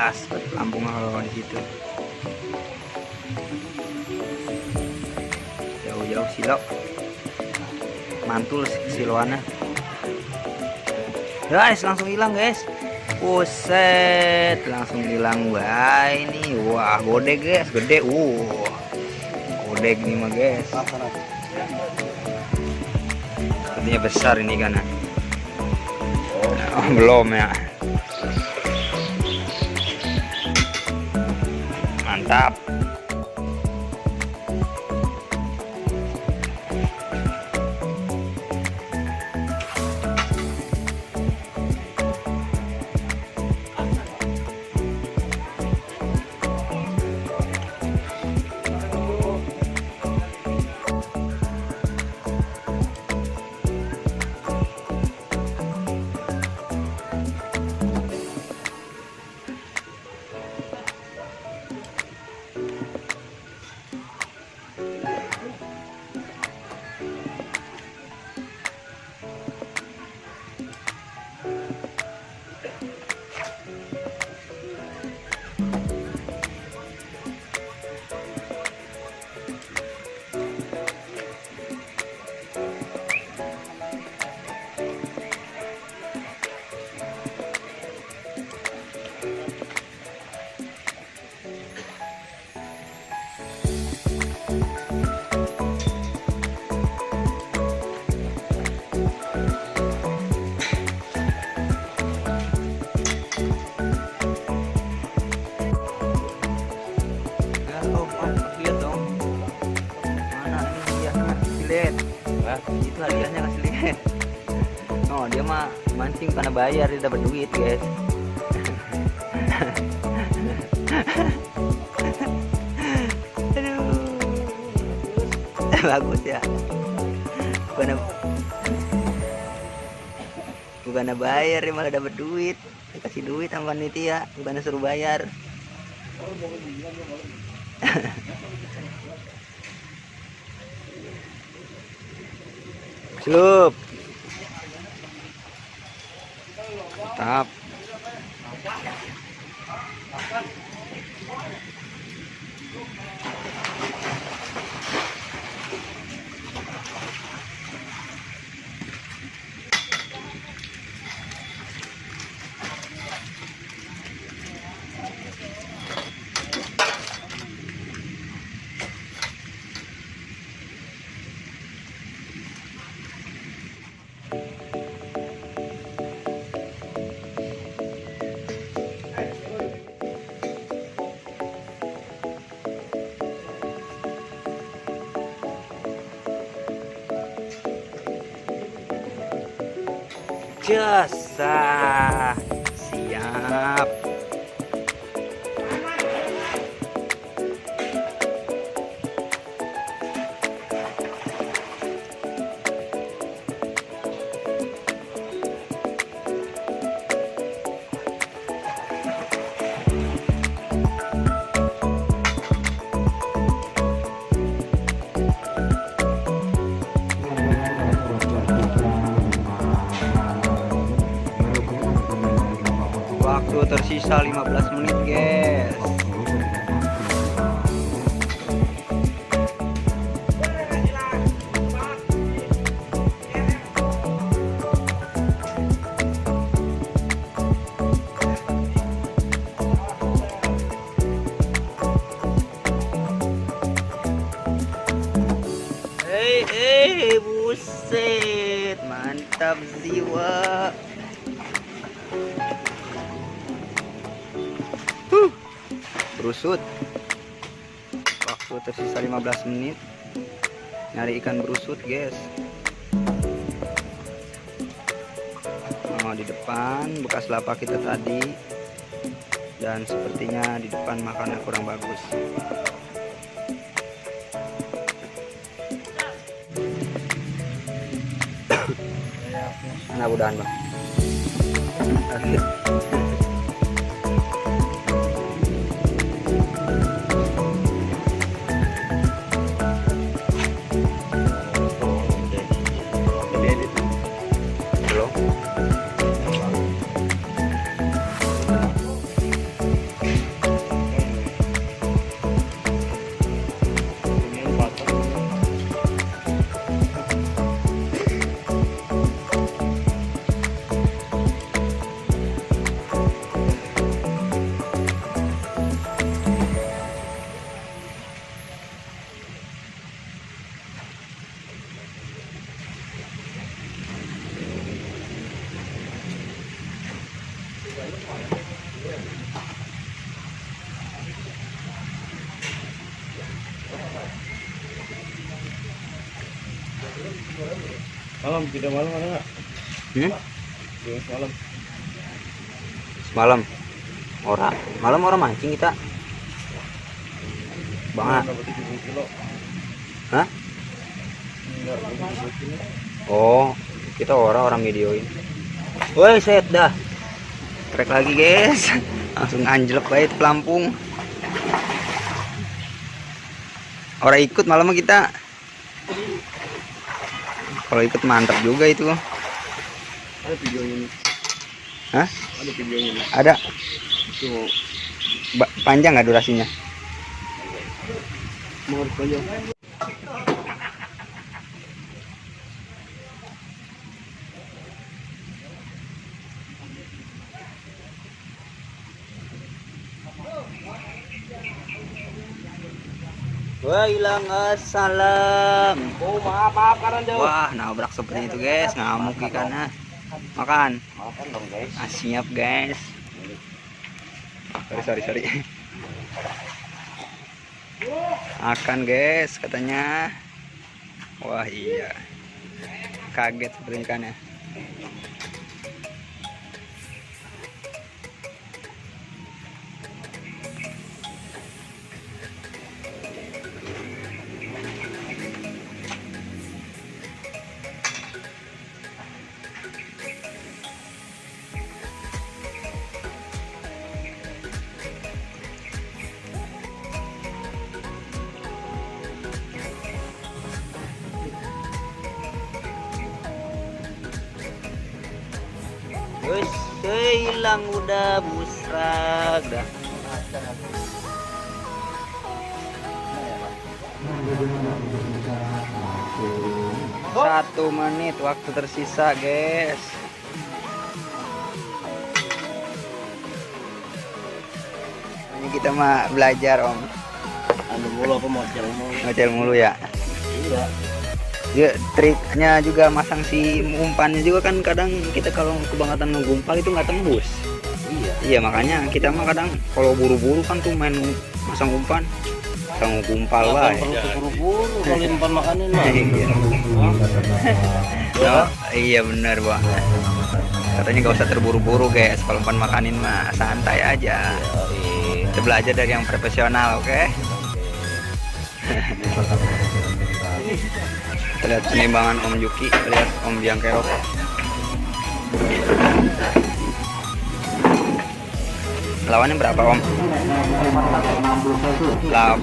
gas Lampung di situ. Jauh-jauh silok. Mantul siloannya. Guys, langsung hilang guys. Buset, langsung hilang wah ini. Wah, gede guys, gede. Gede nih mah guys. Sepertinya besar ini kan. Oh, belum ya. Mantap. Itu hadiahnya kasih lihat. Oh, dia mah mancing karena bayar, dia dapat duit guys. Aduh, bagus ya. Bukan bayar, dia malah dapat duit. Dikasih duit sama panitia, bukan suruh bayar. Slup. Mantap. Jasa siap. Waktu tersisa 15 menit guys. Buset, mantap jiwa. Berusut. Waktu tersisa 15 menit. Nyari ikan berusut guys. Oh, di depan bekas lapak kita tadi. Dan sepertinya di depan makannya kurang bagus. Mudah-mudahan bang. Malam tidak malam ada nggak? Malam. Semalam malam orang mancing kita. Bang. Dapat 70 kilo. Hah? Enggak, 70 kilo. Oh, kita orang videoin. Woi, set dah. Trek lagi, guys. Langsung anjlok baik pelampung. Orang ikut malam kita. Kalau ikut mantap juga itu. Ada videonya nih. Hah? Ada videonya nih. Ada. Itu Panjang nggak durasinya? mau harus panjang. Wah, hilang assalam. Oh, maaf karena jauh. Wah, nabrak seperti itu, guys. Ngamuk ikannya. Makan. Makan dong, guys. Siap, guys. Sorry. Makan, guys, katanya. Wah, iya. Kaget seperti ikannya. Wes, hilang udah busrak dah. Satu menit waktu tersisa, guys. Ini kita mah belajar, Om. Anu mulu apa Ngocel mulu ya. Iya. Ya, triknya juga masang si umpannya juga kan kadang kita kalau kebangetan ngegumpal itu nggak tembus. Iya. Iya, makanya kita mah kadang kalau buru-buru kan tuh main masang umpan, masang gumpal lah. Buru-buru kalau umpan makanin mah. Iya. Oh, iya benar, Bang. Katanya gak usah terburu-buru, guys. Kalau umpan makanin mah santai aja. Kita belajar dari yang profesional, oke? Kita lihat penimbangan Om Juki, lihat Om Biang Kerok. Lawannya berapa, Om? Lawan